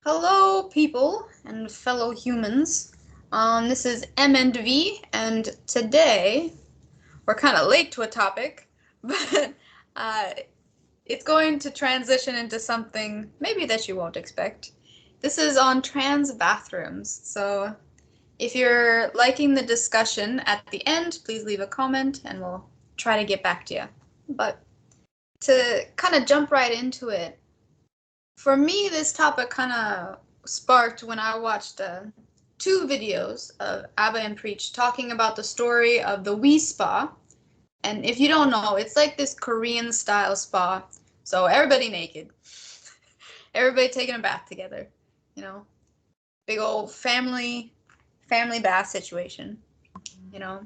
Hello, people and fellow humans. This is M and V, and today we're kind of late to a topic, but uh, it's going to transition into something maybe that you won't expect. This is on trans bathrooms. So if you're liking the discussion at the end, please leave a comment and we'll try to get back to you. But to kind of jump right into it, for me, this topic kind of sparked when I watched two videos of Abba and Preach talking about the story of the Wee Spa. And if you don't know, it's like this Korean style spa. So everybody naked. Everybody taking a bath together. You know, big old family bath situation, you know.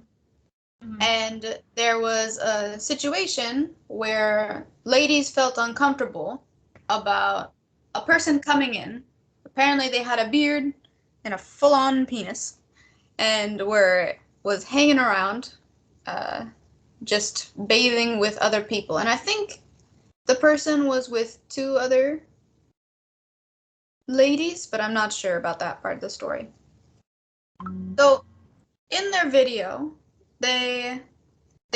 Mm-hmm. And there was a situation where ladies felt uncomfortable about a person coming in. Apparently, they had a beard and a full-on penis, and was hanging around, just bathing with other people. And I think the person was with two other ladies, but I'm not sure about that part of the story. So in their video, they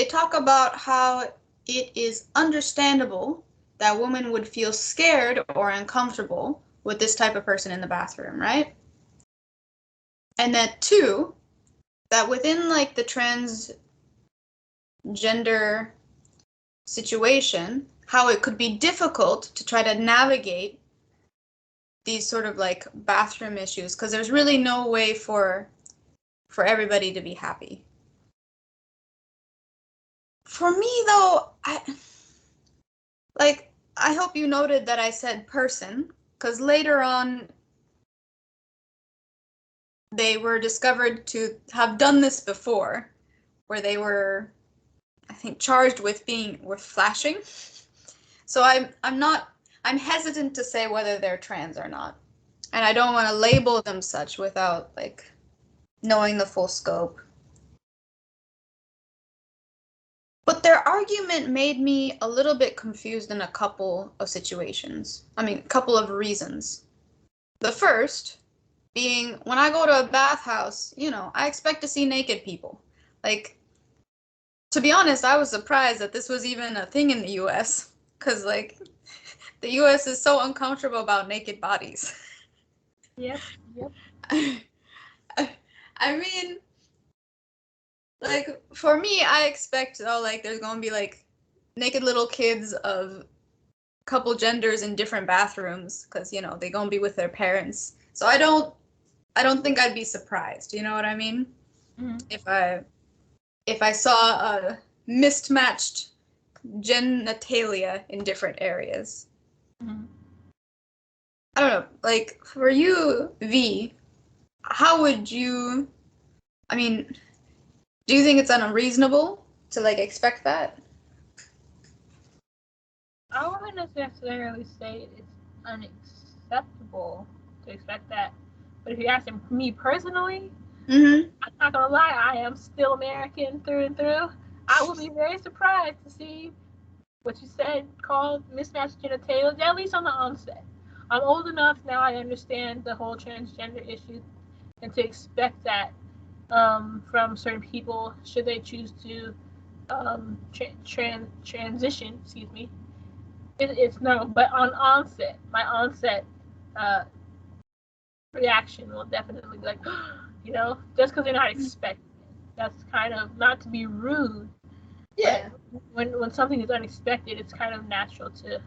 talk about how it is understandable that women would feel scared or uncomfortable with this type of person in the bathroom, right? And that two, that within like the transgender situation, how it could be difficult to try to navigate these sort of like bathroom issues because there's really no way for everybody to be happy. For me though, I hope you noted that I said person, because later on they were discovered to have done this before, where they were, I think, charged with flashing. So I'm hesitant to say whether they're trans or not. And I don't want to label them such without like knowing the full scope. But their argument made me a little bit confused in a couple of situations. I mean, a couple of reasons. The first being when I go to a bathhouse, I expect to see naked people. Like, to be honest, I was surprised that this was even a thing in the US, because, like, the US is so uncomfortable about naked bodies. Yep. I mean, like, for me, I expect, like, there's gonna be, like, naked little kids of couple genders in different bathrooms, because, they're gonna be with their parents. So I don't think I'd be surprised. You know what I mean? Mm-hmm. If I saw a mismatched genitalia in different areas. Mm-hmm. I don't know. Like for you, V, how would you? I mean, do you think it's unreasonable to like expect that? I wouldn't necessarily say it's unacceptable to expect that, but if you're asking me personally, Mm-hmm. I'm not gonna lie, I am still American through and through. I will be very surprised to see what you said called mismatched genitalia, at least on the onset. I'm old enough now, I understand the whole transgender issue, and to expect that from certain people should they choose to transition, excuse me. It's no, but on onset, my onset uh, reaction will definitely be like, just because they're not expecting it. That's kind of not to be rude, but Yeah. when something is unexpected, it's kind of natural to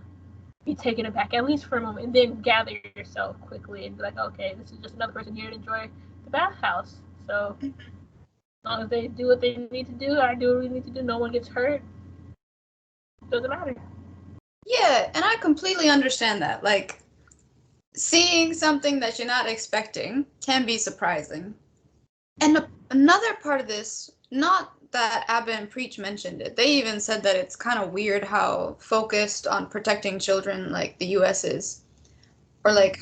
be taken aback, at least for a moment, and then gather yourself quickly and be like, okay, this is just another person here to enjoy the bathhouse. So as long as they do what they need to do, I do what we need to do, no one gets hurt, doesn't matter. Yeah, and I completely understand that. Like, seeing something that you're not expecting can be surprising. And another part of this, not that Abba and Preach mentioned it, they even said that it's kind of weird how focused on protecting children like the US is. Or like,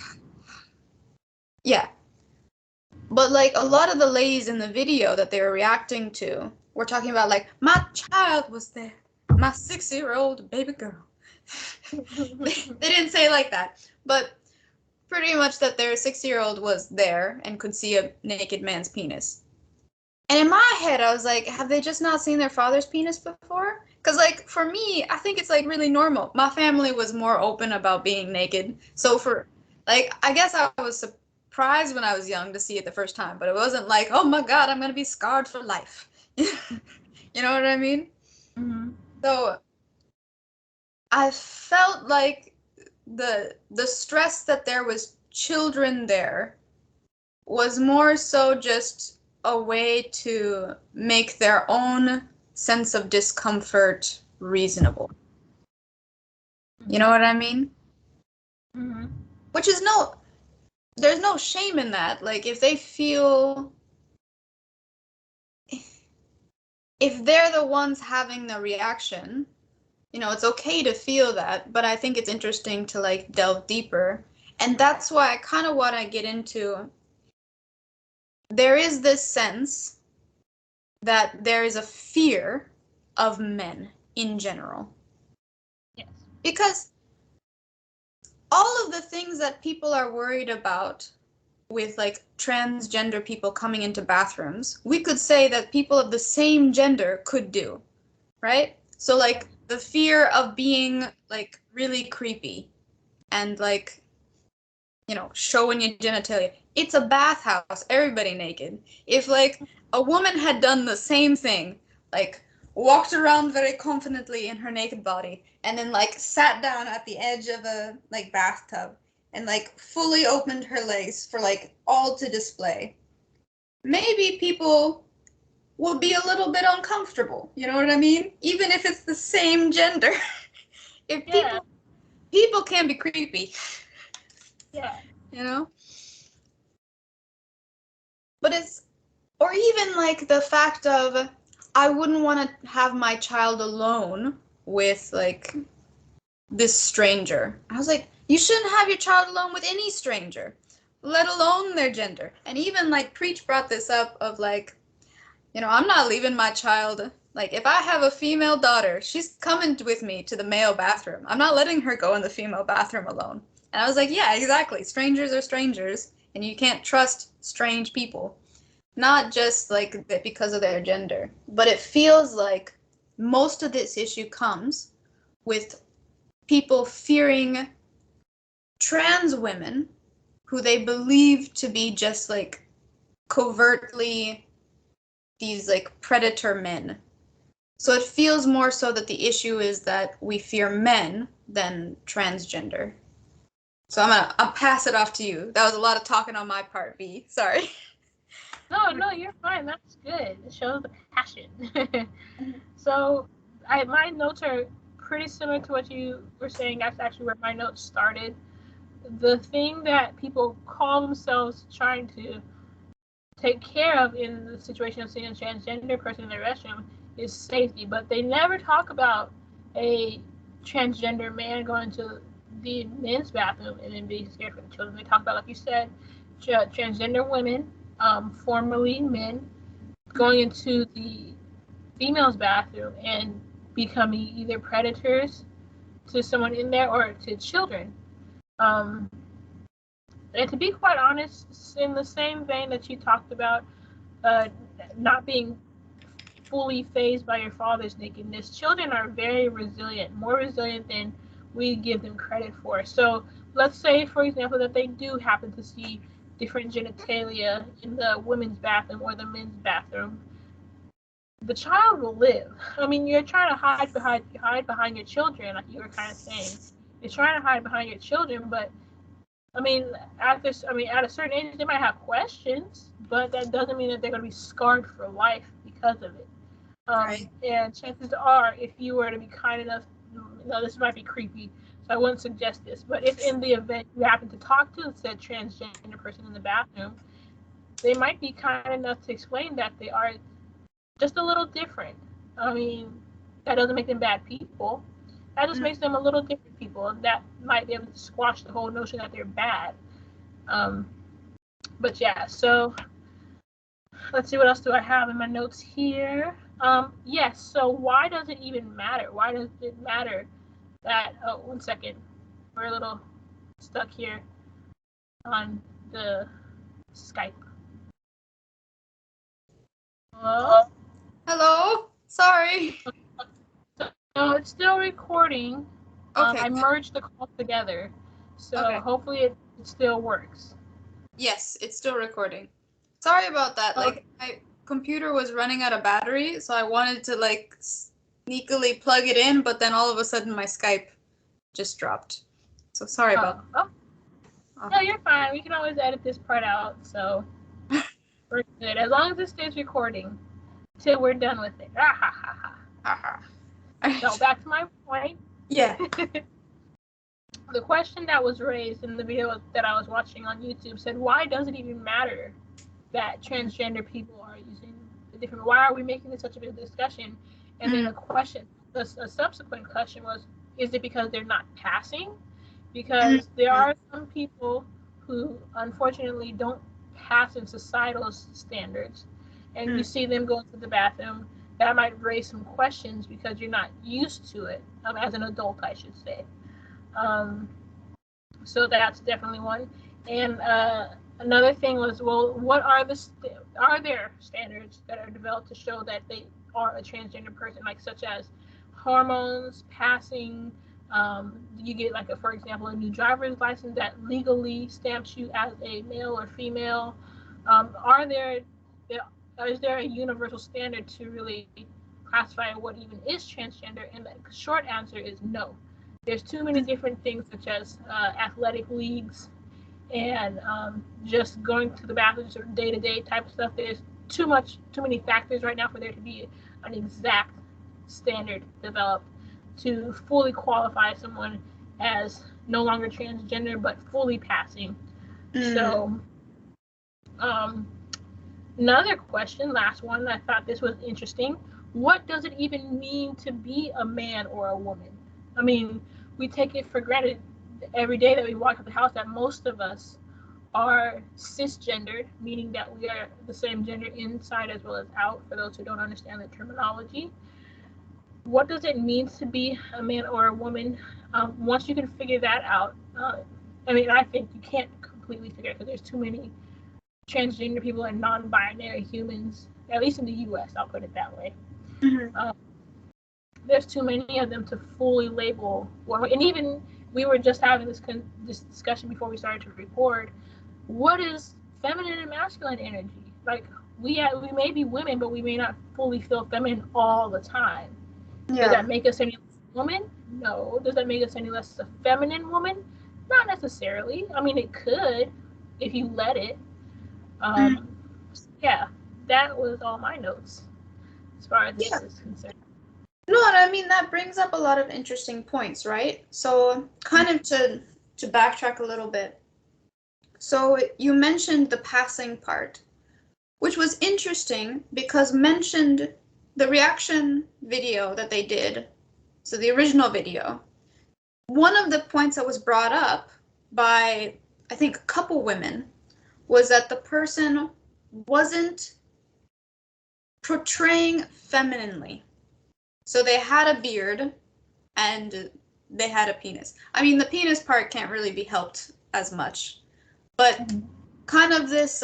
yeah. But like a lot of the ladies in the video that they were reacting to were talking about like, my child was there, my 6-year-old baby girl. They didn't say it like that, but pretty much that their 6-year-old was there and could see a naked man's penis. And in my head, I was like, have they just not seen their father's penis before? Because, like, for me, I think it's, like, really normal. My family was more open about being naked. So I guess I was surprised when I was young to see it the first time, but it wasn't like, oh my God, I'm going to be scarred for life. You know what I mean? Mm-hmm. So I felt like the stress that there was children there was more so just a way to make their own sense of discomfort reasonable. You know what I mean? Mm-hmm. Which is there's no shame in that. Like, if they're the ones having the reaction, it's okay to feel that, but I think it's interesting to, like, delve deeper. And that's why I kind of want to get into, there is this sense that there is a fear of men in general. Yes. Because all of the things that people are worried about with, like, transgender people coming into bathrooms, we could say that people of the same gender could do, right? So, like, the fear of being, like, really creepy and, like, showing your genitalia. It's a bathhouse, everybody naked. If, like, a woman had done the same thing, like, walked around very confidently in her naked body, and then, like, sat down at the edge of a, like, bathtub, and, like, fully opened her legs for, like, all to display, maybe people would be a little bit uncomfortable. You know what I mean? Even if it's the same gender. If Yeah. people can be creepy. Yeah. You know? But or even, like, the fact of, I wouldn't want to have my child alone with, like, this stranger. I was like, you shouldn't have your child alone with any stranger, let alone their gender. And even, like, Preach brought this up of, like, I'm not leaving my child. Like, if I have a female daughter, she's coming with me to the male bathroom. I'm not letting her go in the female bathroom alone. And I was like, yeah, exactly. Strangers are strangers, and you can't trust strange people. Not just, like, because of their gender, but it feels like most of this issue comes with people fearing trans women who they believe to be just, like, covertly these, like, predator men. So it feels more so that the issue is that we fear men than transgender. So I'll pass it off to you. That was a lot of talking on my part, B. Sorry. No, you're fine. That's good. It shows the passion. So, my notes are pretty similar to what you were saying. That's actually where my notes started. The thing that people call themselves trying to take care of in the situation of seeing a transgender person in the restroom is safety, but they never talk about a transgender man going to the men's bathroom and then being scared for the children. They talk about, like you said, transgender women, formerly men, going into the female's bathroom and becoming either predators to someone in there or to children. Um, and to be quite honest, in the same vein that you talked about, uh, not being fully phased by your father's nakedness, children are very resilient, more resilient than we give them credit for. So let's say, for example, that they do happen to see different genitalia in the women's bathroom or the men's bathroom. The child will live. I mean, you're trying to hide behind your children, like you were kind of saying. You're trying to hide behind your children, but I mean, at a certain age, they might have questions, but that doesn't mean that they're going to be scarred for life because of it. Right. And chances are, if you were to be kind enough, this might be creepy, so I wouldn't suggest this, but if in the event you happen to talk to said transgender person in the bathroom, they might be kind enough to explain that they are just a little different. I mean, that doesn't make them bad people. That just makes them a little different people, and that might be able to squash the whole notion that they're bad. Um, but yeah, so let's see, what else do I have in my notes here? Yes, so why does it even matter? Why does it matter that, oh, 1 second, we're a little stuck here. on the Skype. Hello? Hello? Sorry. No, it's still recording. Okay. I merged the calls together, so Okay. hopefully it still works. Yes, it's still recording. Sorry about that. Like, my computer was running out of battery, so I wanted to, like, sneakily plug it in, but then all of a sudden my Skype just dropped. So sorry about that. No, you're fine. We can always edit this part out, so we're good. As long as it stays recording till we're done with it. So back to my point. Yeah. The question that was raised in the video that I was watching on YouTube said, why does it even matter that transgender people are using the different, why are we making this such a big discussion? And then a subsequent question was, is it because they're not passing? Because there are some people who unfortunately don't pass in societal standards, and you see them going to the bathroom, that might raise some questions because you're not used to it, as an adult, I should say. So that's definitely one. And another thing was, well, what are are there standards that are developed to show that they are a transgender person, like such as hormones, passing? You get, like, for example, a new driver's license that legally stamps you as a male or female. Is there a universal standard to really classify what even is transgender? And the short answer is no. There's too many different things, such as athletic leagues and just going to the bathroom, sort of day-to-day type of stuff. There's too many factors right now for there to be an exact standard developed to fully qualify someone as no longer transgender but fully passing. So another question, last one, I thought this was interesting. What does it even mean to be a man or a woman? I mean, we take it for granted every day that we walk out the house that most of us are cisgendered, meaning that we are the same gender inside as well as out, for those who don't understand the terminology. What does it mean to be a man or a woman? Once you can figure that out, I think you can't completely figure it because there's too many transgender people and non-binary humans, at least in the US, I'll put it that way. There's too many of them to fully label one. And even we were just having this discussion before we started to record. What is feminine and masculine energy? Like, we may be women, but we may not fully feel feminine all the time. Yeah. Does that make us any less woman? No. Does that make us any less a feminine woman? Not necessarily. I mean, it could if you let it. Yeah, that was all my notes as far as this is concerned. No, I mean, that brings up a lot of interesting points, right? So kind of to backtrack a little bit. So you mentioned the passing part, which was interesting because mentioned the reaction video that they did. So the original video, one of the points that was brought up by, I think, a couple women was that the person wasn't portraying femininely. So they had a beard and they had a penis. I mean, the penis part can't really be helped as much, but kind of this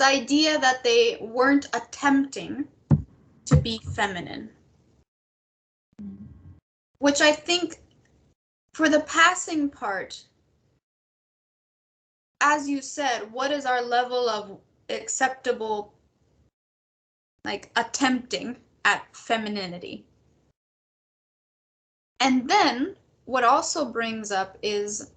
idea that they weren't attempting to be feminine, which I think for the passing part, as you said, what is our level of acceptable, like, attempting at femininity? And then what also brings up is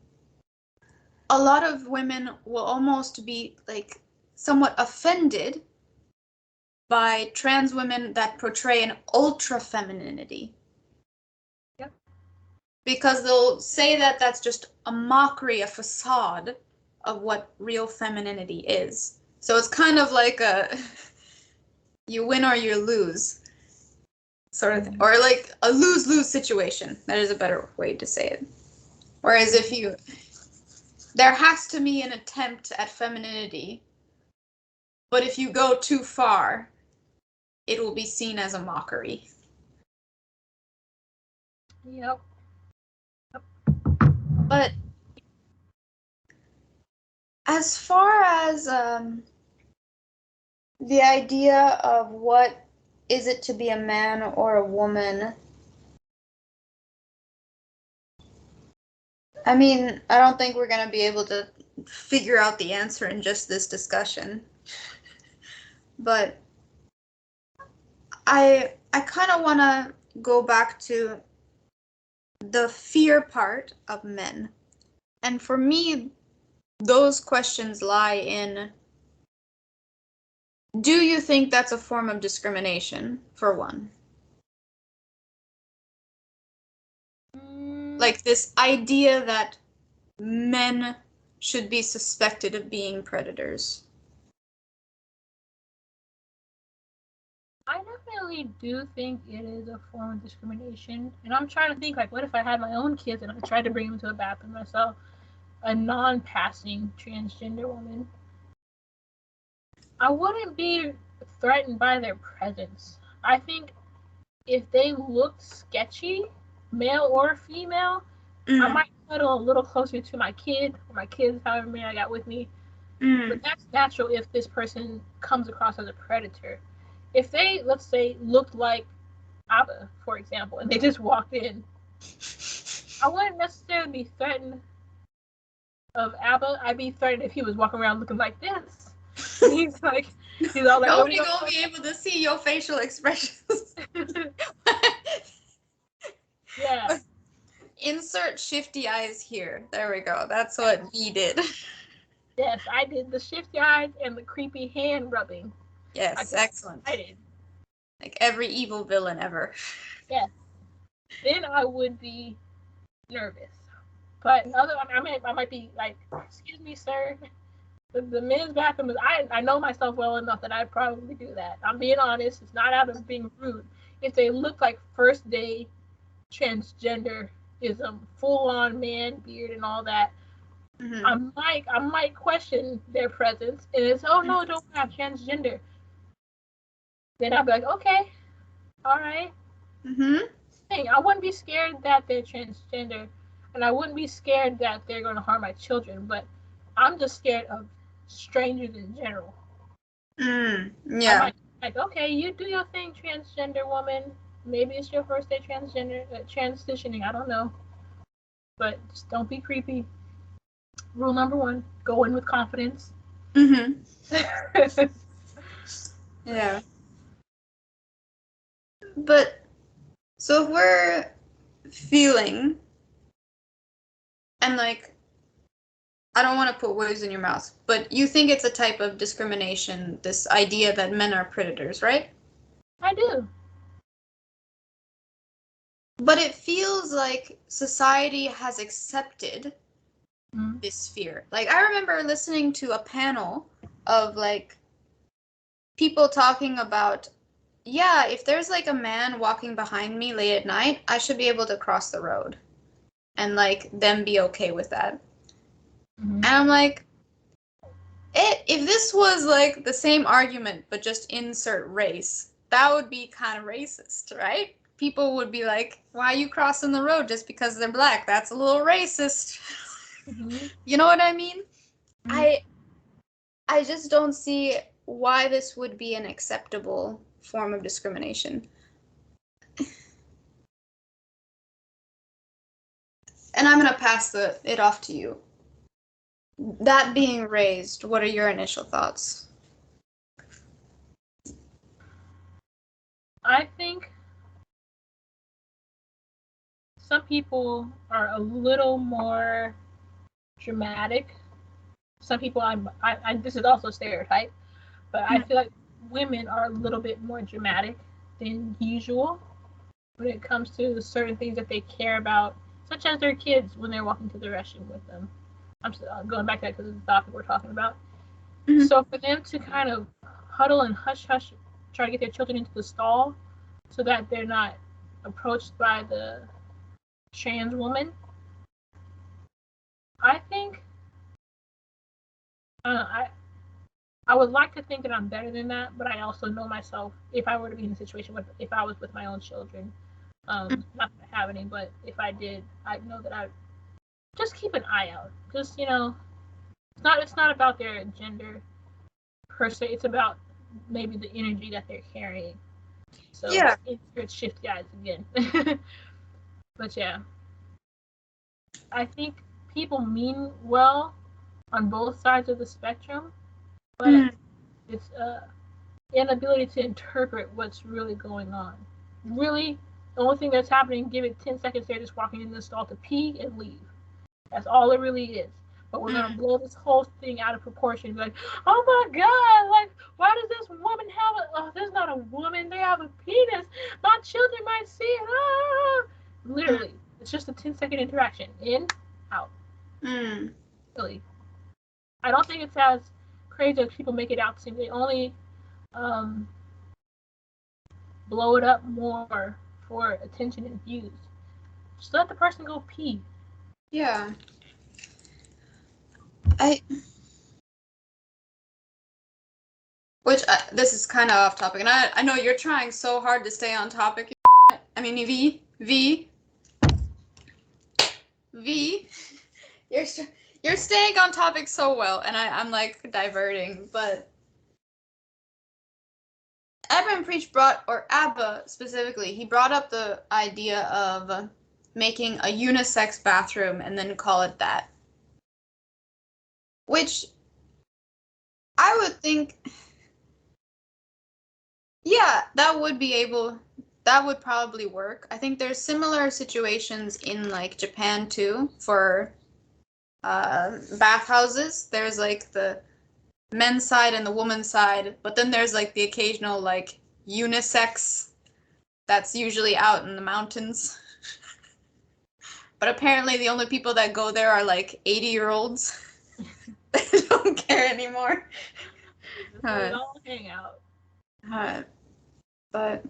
a lot of women will almost be like somewhat offended by trans women that portray an ultra femininity. Yep. Because they'll say that that's just a mockery, a facade of what real femininity is. So it's kind of like a you win or you lose sort of thing. Or like a lose-lose situation. That is a better way to say it. Whereas there has to be an attempt at femininity, but if you go too far, it will be seen as a mockery. Yep. But as far as the idea of what is it to be a man or a woman, I mean, I don't think we're going to be able to figure out the answer in just this discussion. But I kind of want to go back to the fear part of men. And for me, those questions lie in, do you think that's a form of discrimination, for one? Like this idea that men should be suspected of being predators. I definitely do think it is a form of discrimination. And I'm trying to think, like, what if I had my own kids and I tried to bring them to a bathroom and I saw a non-passing transgender woman? I wouldn't be threatened by their presence. I think if they looked sketchy, male or female, I might huddle a little closer to my kid or my kids, however many I got with me. But that's natural if this person comes across as a predator. If they, let's say, looked like Abba, for example, and they just walked in, I wouldn't necessarily be threatened of Abba. I'd be threatened if he was walking around looking like this. He's all like, nobody gonna be able to see your facial expressions. Yeah. Insert shifty eyes here. There we go. That's what we did. Yes, I did the shifty eyes and the creepy hand rubbing. Yes, excellent. I did. Like every evil villain ever. Yes. Then I would be nervous. But I might be like, excuse me, sir. The men's bathroom is, I know myself well enough that I'd probably do that. I'm being honest. It's not out of being rude. If they look like first day transgenderism, full on man, beard, and all that, I might question their presence. And it's, oh no, don't have transgender. Then I'd be like, okay, all right. I wouldn't be scared that they're transgender, and I wouldn't be scared that they're going to harm my children, but I'm just scared of strangers in general. Yeah. I might, like, okay, you do your thing, transgender woman. Maybe it's your first day transitioning. I don't know, but just don't be creepy. Rule number 1: go in with confidence. Yeah. But so if we're feeling, and like, I don't want to put words in your mouth, but you think it's a type of discrimination, this idea that men are predators, right? I do. But it feels like society has accepted this fear. Like, I remember listening to a panel of like people talking about, yeah, if there's like a man walking behind me late at night, I should be able to cross the road and like them be okay with that. And I'm like, if this was like the same argument but just insert race, that would be kind of racist, right? People would be like, why are you crossing the road just because they're black? That's a little racist. You know what I mean? I just don't see why this would be an acceptable form of discrimination. And I'm going to pass it off to you. That being raised, what are your initial thoughts? I think some people are a little more dramatic. Some people, I this is also a stereotype, but I feel like women are a little bit more dramatic than usual when it comes to certain things that they care about, such as their kids when they're walking to the restroom with them. I'm going back to that because it's the topic we're talking about. So for them to kind of huddle and hush hush, try to get their children into the stall so that they're not approached by the trans woman, I think I would like to think that I'm better than that, but I also know myself. If I were to be in a situation if I was with my own children, not that I have any, but if I did, I'd know that I'd just keep an eye out. Just, It's not about their gender per se. It's about maybe the energy that they're carrying. So Yeah. it's shift guys again. But yeah, I think people mean well on both sides of the spectrum, but it's inability to interpret what's really going on. Really, the only thing that's happening, give it 10 seconds, they're just walking in the stall to pee and leave. That's all it really is. But we're going to blow this whole thing out of proportion. Be like, oh my God, like, why does this woman have oh, there's not a woman, they have a penis. My children might see it. Ah! Literally, it's just a 10-second interaction. In, out. Really. I don't think it's as crazy as people make it out to seem. They only blow it up more for attention and views. Just let the person go pee. Yeah. This is kind of off topic, and I know you're trying so hard to stay on topic. I mean, V, you're staying on topic so well, and I'm like diverting, but Abba specifically, he brought up the idea of making a unisex bathroom and then call it that. Which I would think, yeah, that would probably work. I think there's similar situations in like Japan too for bathhouses. There's like the men's side and the woman's side, but then there's like the occasional like unisex that's usually out in the mountains. But apparently the only people that go there are like 80-year-olds. They don't care anymore. They all hang out. But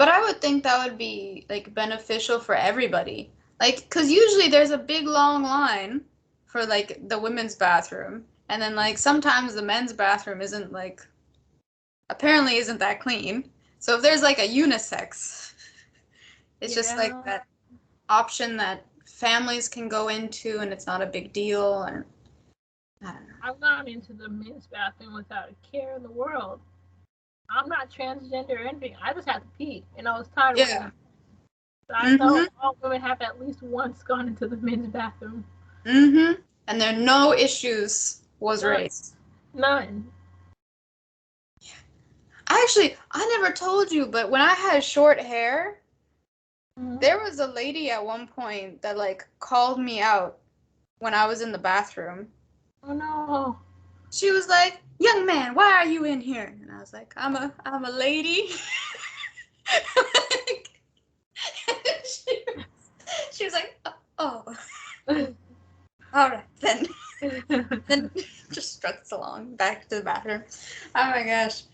I would think that would be like beneficial for everybody. Like, because usually there's a big long line for like the women's bathroom, and then like sometimes the men's bathroom isn't like apparently isn't that clean. So if there's like a unisex, it's just like that option that families can go into, and it's not a big deal. And I don't know. I'm not into the men's bathroom without a care in the world. I'm not transgender or anything. I just had to pee, and I was tired of it. So I know all women have at least once gone into the men's bathroom. And there are no issues was raised. None. Actually, I never told you, but when I had short hair, there was a lady at one point that like called me out when I was in the bathroom. Oh no. She was like, "Young man, why are you in here?" And I was like, I'm a lady." she was like, "Oh. All right, then." Then just struts along back to the bathroom. Oh my gosh.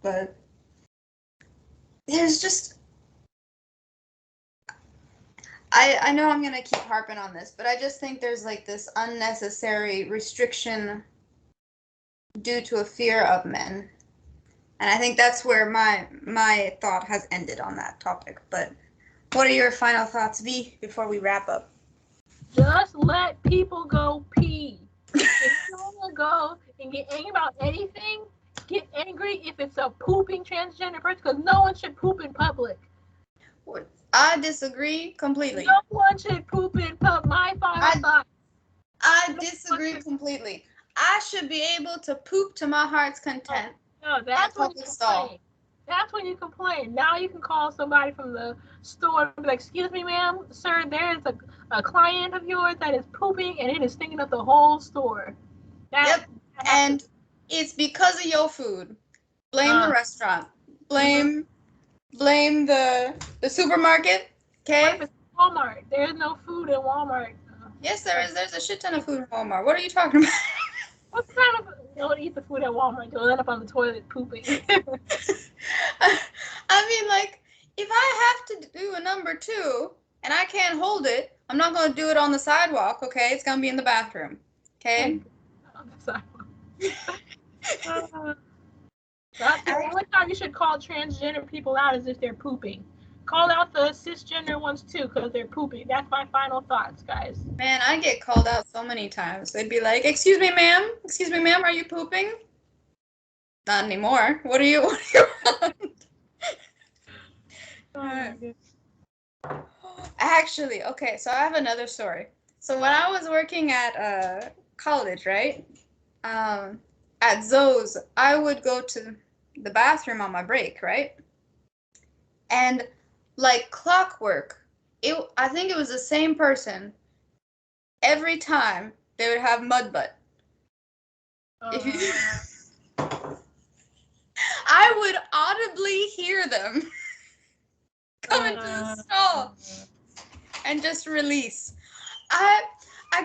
But there's just I know I'm gonna keep harping on this, but I just think there's like this unnecessary restriction due to a fear of men. And I think that's where my thought has ended on that topic. But what are your final thoughts, V, before we wrap up? Just let people go pee. If you want to go and get angry about anything, get angry if it's a pooping transgender person, because no one should poop in public. I disagree completely. No one should poop in public. My final thought. I disagree completely. I should be able to poop to my heart's content. No, that's when you complain. That's when you complain. Now you can call somebody from the store and be like, "Excuse me, ma'am, sir, there is a client of yours that is pooping and it is stinking up the whole store." And it's because of your food. Blame the restaurant. Blame the supermarket. Okay. What if it's Walmart? There is no food in Walmart. Yes, there is. There's a shit ton of food in Walmart. What are you talking about? What kind of don't eat the food at Walmart? You'll end up on the toilet pooping. I mean, like, if I have to do a number 2 and I can't hold it, I'm not going to do it on the sidewalk, okay? It's going to be in the bathroom, okay? On the sidewalk. That's the only time you should call transgender people out is if they're pooping. call out the cisgender ones too, because they're pooping. That's my final thoughts, guys. Man, I get called out so many times. They'd be like, "Excuse me, ma'am. Excuse me, ma'am. Are you pooping?" Not anymore. What do you want? Oh my God. Actually, okay, so I have another story. So when I was working at college, right? At Zoe's, I would go to the bathroom on my break, right? And like clockwork, I think it was the same person every time they would have mud butt. If you I would audibly hear them come into the stall and just release. I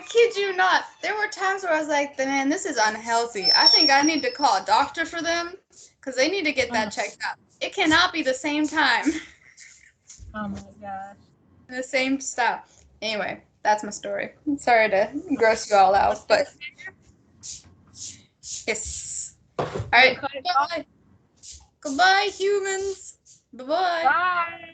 kid you not. There were times where I was like, man, this is unhealthy. I think I need to call a doctor for them because they need to get that checked out. It cannot be the same time. Oh my gosh. The same stuff. Anyway, that's my story. Sorry to gross you all out, but yes. All right. Goodbye. Goodbye, humans. Bye-bye. Bye.